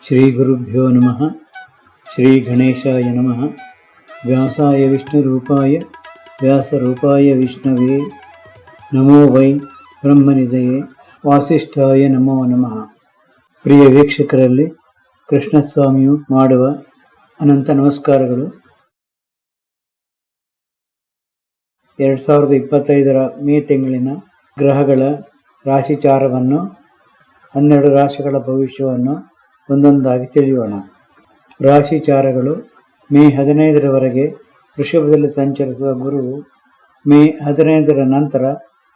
ಶ್ರೀ ಗುರುಭ್ಯೋ ನಮಃ. ಶ್ರೀ ಗಣೇಶಾಯ ನಮಃ. ವ್ಯಾಸಾಯ ವಿಷ್ಣುರೂಪಾಯ ವ್ಯಾಸರೂಪಾಯ ವಿಷ್ಣವೇ ನಮೋ ವೈ ಬ್ರಹ್ಮನಿಧಯೇ ವಾಸಿಷ್ಠಾಯ ನಮೋ ನಮಃ. ಪ್ರಿಯ ವೀಕ್ಷಕರಲ್ಲಿ ಕೃಷ್ಣಸ್ವಾಮಿಯು ಮಾಡುವ ಅನಂತ ನಮಸ್ಕಾರಗಳು. 2025 ಮೇ ತಿಂಗಳಿನ ಗ್ರಹಗಳ ರಾಶಿಚಾರವನ್ನು, 12 ರಾಶಿಗಳ ಭವಿಷ್ಯವನ್ನು ಒಂದೊಂದಾಗಿ ತಿಳಿಯೋಣ. ರಾಶಿಚಾರಗಳು. ಮೇ 15ರವರೆಗೆ ವೃಷಭದಲ್ಲಿ ಸಂಚರಿಸುವ ಗುರುವು ಮೇ 15ರ ನಂತರ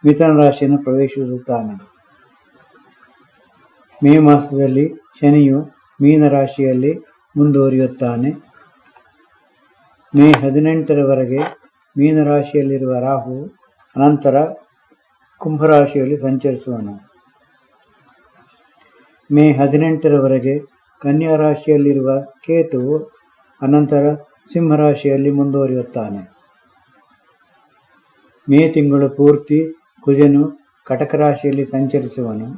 ಮಿಥುನ ರಾಶಿಯನ್ನು ಪ್ರವೇಶಿಸುತ್ತಾನೆ. ಮೇ ಮಾಸದಲ್ಲಿ ಶನಿಯು ಮೀನ ರಾಶಿಯಲ್ಲಿ ಮುಂದುವರಿಯುತ್ತಾನೆ. ಮೇ 18ರವರೆಗೆ ಮೀನ ರಾಶಿಯಲ್ಲಿರುವ ರಾಹು ಅನಂತರ ಕುಂಭರಾಶಿಯಲ್ಲಿ ಸಂಚರಿಸುವನು. ಮೇ 18ರವರೆಗೆ ಕನ್ಯಾ ರಾಶಿಯಲ್ಲಿರುವ ಕೇತುವು ಅನಂತರ ಸಿಂಹರಾಶಿಯಲ್ಲಿ ಮುಂದುವರಿಯುತ್ತಾನೆ. ಮೇ ತಿಂಗಳು ಪೂರ್ತಿ ಕುಜನು ಕಟಕ ರಾಶಿಯಲ್ಲಿ ಸಂಚರಿಸುವನು.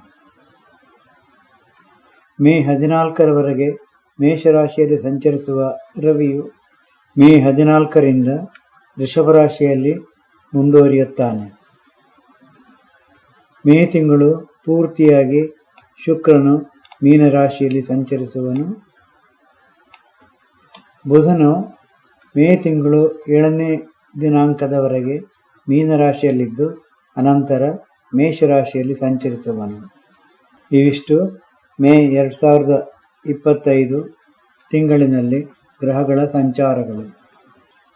ಮೇ 14ರವರೆಗೆ ಮೇಷರಾಶಿಯಲ್ಲಿ ಸಂಚರಿಸುವ ರವಿಯು ಮೇ 14ರಿಂದ ವೃಷಭ ರಾಶಿಯಲ್ಲಿ ಮುಂದುವರಿಯುತ್ತಾನೆ. ಮೇ ತಿಂಗಳು ಪೂರ್ತಿಯಾಗಿ ಶುಕ್ರನು ಮೀನರಾಶಿಯಲ್ಲಿ ಸಂಚರಿಸುವನು. ಬುಧನು ಮೇ ತಿಂಗಳು 7ನೇ ದಿನಾಂಕದವರೆಗೆ ಮೀನರಾಶಿಯಲ್ಲಿದ್ದು ಅನಂತರ ಮೇಷರಾಶಿಯಲ್ಲಿ ಸಂಚರಿಸುವನು. ಇವಿಷ್ಟು ಮೇ 2025 ತಿಂಗಳಿನಲ್ಲಿ ಗ್ರಹಗಳ ಸಂಚಾರಗಳು.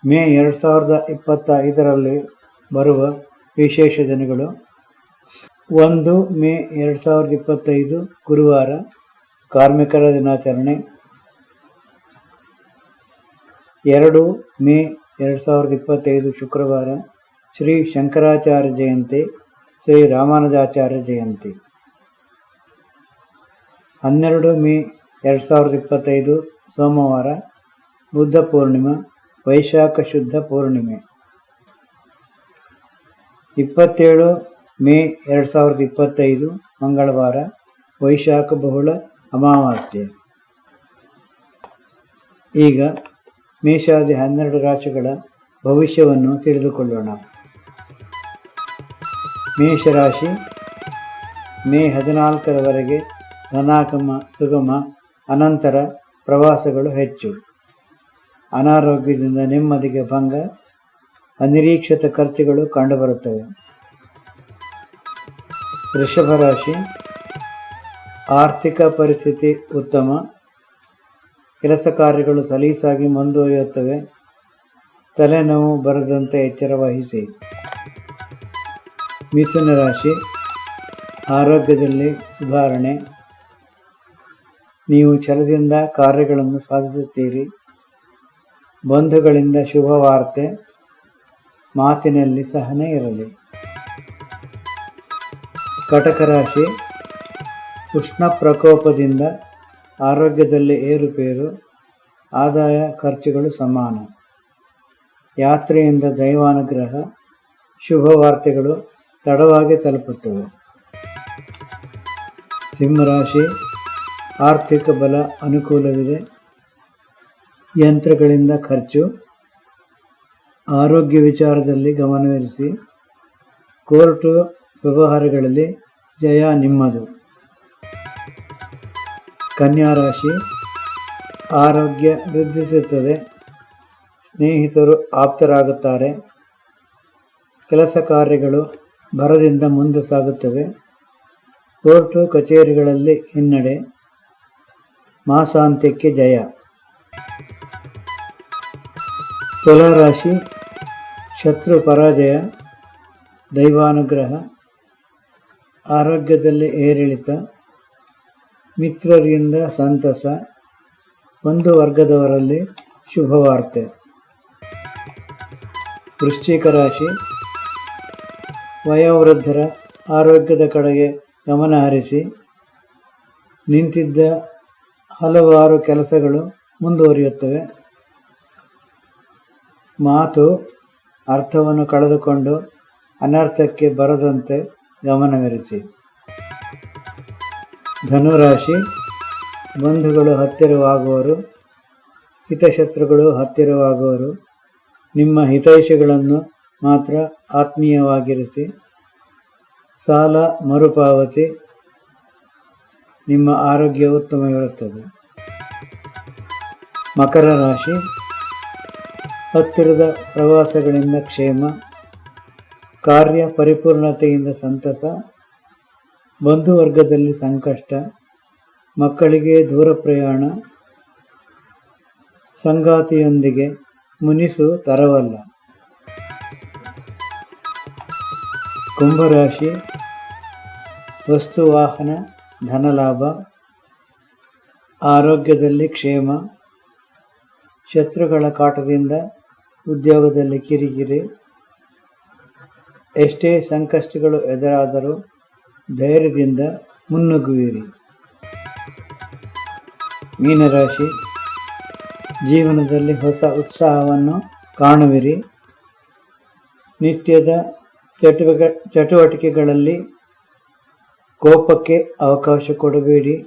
ಮೇ 2025ರಲ್ಲಿ ಬರುವ ವಿಶೇಷ ದಿನಗಳು: 1 ಮೇ 2025 ಗುರುವಾರ, ಕಾರ್ಮಿಕರ ದಿನಾಚರಣೆ. 2 ಮೇ 2025 ಶುಕ್ರವಾರ, ಶ್ರೀ ಶಂಕರಾಚಾರ್ಯ ಜಯಂತಿ, ಶ್ರೀ ರಾಮಾನುಜಾಚಾರ್ಯ ಜಯಂತಿ. 12 ಮೇ 2025 ಸೋಮವಾರ, ಬುದ್ಧ ಪೂರ್ಣಿಮಾ, ವೈಶಾಖ ಶುದ್ಧ ಪೂರ್ಣಿಮೆ. 27 ಮೇ 2025 ಮಂಗಳವಾರ, ವೈಶಾಖ ಬಹುಳ ಅಮಾವಾಸ್ಯೆ. ಈಗ ಮೇಷಾದಿ 12 ರಾಶಿಗಳ ಭವಿಷ್ಯವನ್ನು ತಿಳಿದುಕೊಳ್ಳೋಣ. ಮೇಷರಾಶಿ. ಮೇ 14ರವರೆಗೆ ಧನಾಗಮ ಸುಗಮ, ಅನಂತರ ಪ್ರವಾಸಗಳು ಹೆಚ್ಚು. ಅನಾರೋಗ್ಯದಿಂದ ನೆಮ್ಮದಿಗೆ ಭಂಗ, ಅನಿರೀಕ್ಷಿತ ಖರ್ಚುಗಳು ಕಂಡುಬರುತ್ತವೆ. ವೃಷಭ ರಾಶಿ. ಆರ್ಥಿಕ ಪರಿಸ್ಥಿತಿ ಉತ್ತಮ, ಕೆಲಸ ಕಾರ್ಯಗಳು ಸಲೀಸಾಗಿ ಮುಂದುವರಿಯುತ್ತವೆ. ತಲೆನೋವು ಬರದಂತೆ ಎಚ್ಚರ ವಹಿಸಿ. ಮಿಥುನ ರಾಶಿ. ಆರೋಗ್ಯದಲ್ಲಿ ಸುಧಾರಣೆ, ನೀವು ಛಲದಿಂದ ಕಾರ್ಯಗಳನ್ನು ಸಾಧಿಸುತ್ತೀರಿ. ಬಂಧುಗಳಿಂದ ಶುಭ ವಾರ್ತೆ, ಮಾತಿನಲ್ಲಿ ಸಹನೆ ಇರಲಿ. ಕಟಕ ರಾಶಿ. ಉಷ್ಣ ಪ್ರಕೋಪದಿಂದ ಆರೋಗ್ಯದಲ್ಲಿ ಏರುಪೇರು, ಆದಾಯ ಖರ್ಚುಗಳು ಸಮಾನ. ಯಾತ್ರೆಯಿಂದ ದೈವಾನುಗ್ರಹ, ಶುಭ ವಾರ್ತೆಗಳು ತಡವಾಗಿ ತಲುಪುತ್ತವೆ. ಸಿಂಹರಾಶಿ. ಆರ್ಥಿಕ ಬಲ ಅನುಕೂಲವಿದೆ, ಯಂತ್ರಗಳಿಂದ ಖರ್ಚು. ಆರೋಗ್ಯ ವಿಚಾರದಲ್ಲಿ ಗಮನವಿರಿಸಿ. ಕೋರ್ಟು ವ್ಯವಹಾರಗಳಲ್ಲಿ ಜಯ ನಿಮ್ಮದು. ಕನ್ಯಾ ರಾಶಿ. ಆರೋಗ್ಯ ವೃದ್ಧಿಸುತ್ತದೆ, ಸ್ನೇಹಿತರು ಆಪ್ತರಾಗುತ್ತಾರೆ. ಕೆಲಸ ಕಾರ್ಯಗಳು ಭರದಿಂದ ಮುಂದೆ ಸಾಗುತ್ತವೆ. ಕೋರ್ಟು ಕಚೇರಿಗಳಲ್ಲಿ ಹಿನ್ನಡೆ, ಮಾಸಾಂತ್ಯಕ್ಕೆ ಜಯ. ತುಲಾರಾಶಿ. ಶತ್ರು ಪರಾಜಯ, ದೈವಾನುಗ್ರಹ. ಆರೋಗ್ಯದಲ್ಲಿ ಏರಿಳಿತ, ಮಿತ್ರರಿಂದ ಸಂತಸ. ಒಂದು ವರ್ಗದವರಲ್ಲಿ ಶುಭವಾರ್ತೆ. ವೃಶ್ಚಿಕ ರಾಶಿ. ವಯೋವೃದ್ಧರ ಆರೋಗ್ಯದ ಕಡೆಗೆ ಗಮನ ಹರಿಸಿ. ನಿಂತಿದ್ದ ಹಲವಾರು ಕೆಲಸಗಳು ಮುಂದುವರಿಯುತ್ತವೆ. ಮಾತು ಅರ್ಥವನ್ನು ಕಳೆದುಕೊಂಡು ಅನರ್ಥಕ್ಕೆ ಬರದಂತೆ ಗಮನವಿರಿಸಿ. ಧನುರಾಶಿ. ಬಂಧುಗಳು ಹತ್ತಿರವಾಗುವರು, ಹಿತಶತ್ರುಗಳು ಹತ್ತಿರವಾಗುವರು. ನಿಮ್ಮ ಹಿತೈಷಿಗಳನ್ನು ಮಾತ್ರ ಆತ್ಮೀಯವಾಗಿರಿಸಿ. ಸಾಲ ಮರುಪಾವತಿ, ನಿಮ್ಮ ಆರೋಗ್ಯ ಉತ್ತಮವಿರುತ್ತದೆ. ಮಕರ ರಾಶಿ, ಹತ್ತಿರದ ಪ್ರವಾಸಗಳಿಂದ ಕ್ಷೇಮ, ಕಾರ್ಯ ಪರಿಪೂರ್ಣತೆಯಿಂದ ಸಂತಸ, ಬಂಧುವರ್ಗದಲ್ಲಿ ಸಂಕಷ್ಟ, ಮಕ್ಕಳಿಗೆ ದೂರ ಪ್ರಯಾಣ, ಸಂಗಾತಿಯೊಂದಿಗೆ ಮುನಿಸು ತರವಲ್ಲ. ಕುಂಭರಾಶಿ, ವಸ್ತು ವಾಹನ ಧನಲಾಭ, ಆರೋಗ್ಯದಲ್ಲಿ ಕ್ಷೇಮ, ಶತ್ರುಗಳ ಕಾಟದಿಂದ ಉದ್ಯೋಗದಲ್ಲಿ ಕಿರಿಕಿರಿ. ಎಷ್ಟೇ ಸಂಕಷ್ಟಗಳು ಎದುರಾದರೂ ಧೈರ್ಯದಿಂದ ಮುನ್ನುಗ್ಗುವಿರಿ. ಮೀನರಾಶಿ, ಜೀವನದಲ್ಲಿ ಹೊಸ ಉತ್ಸಾಹವನ್ನು ಕಾಣುವಿರಿ. ನಿತ್ಯದ ಚಟುವಟಿಕೆಗಳಲ್ಲಿ ಕೋಪಕ್ಕೆ ಅವಕಾಶ ಕೊಡಬೇಡಿ.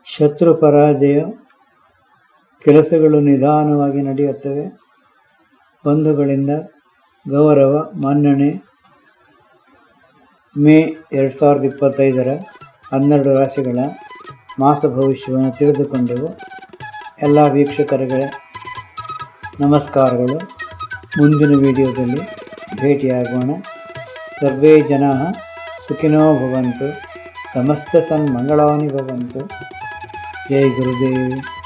ಶತ್ರು ಪರಾಜಯ, ಕೆಲಸಗಳು ನಿಧಾನವಾಗಿ ನಡೆಯುತ್ತವೆ. ಬಂಧುಗಳಿಂದ ಗೌರವ ಮನ್ನಣೆ. ಮೇ 2025 12 ರಾಶಿಗಳ ಮಾಸ ಭವಿಷ್ಯವನ್ನು ತಿಳಿದುಕೊಂಡೆವು. ಎಲ್ಲ ವೀಕ್ಷಕರಿಗೆ ನಮಸ್ಕಾರಗಳು. ಮುಂದಿನ ವಿಡಿಯೋದಲ್ಲಿ ಭೇಟಿಯಾಗೋಣ. ಸರ್ವೇ ಜನಾಃ ಸುಖಿನೋ ಭವಂತು. ಸಮಸ್ತ ಸನ್ಮಂಗಳಾನಿ ಭವಂತು. ಜೈ ಗುರುದೇವ್.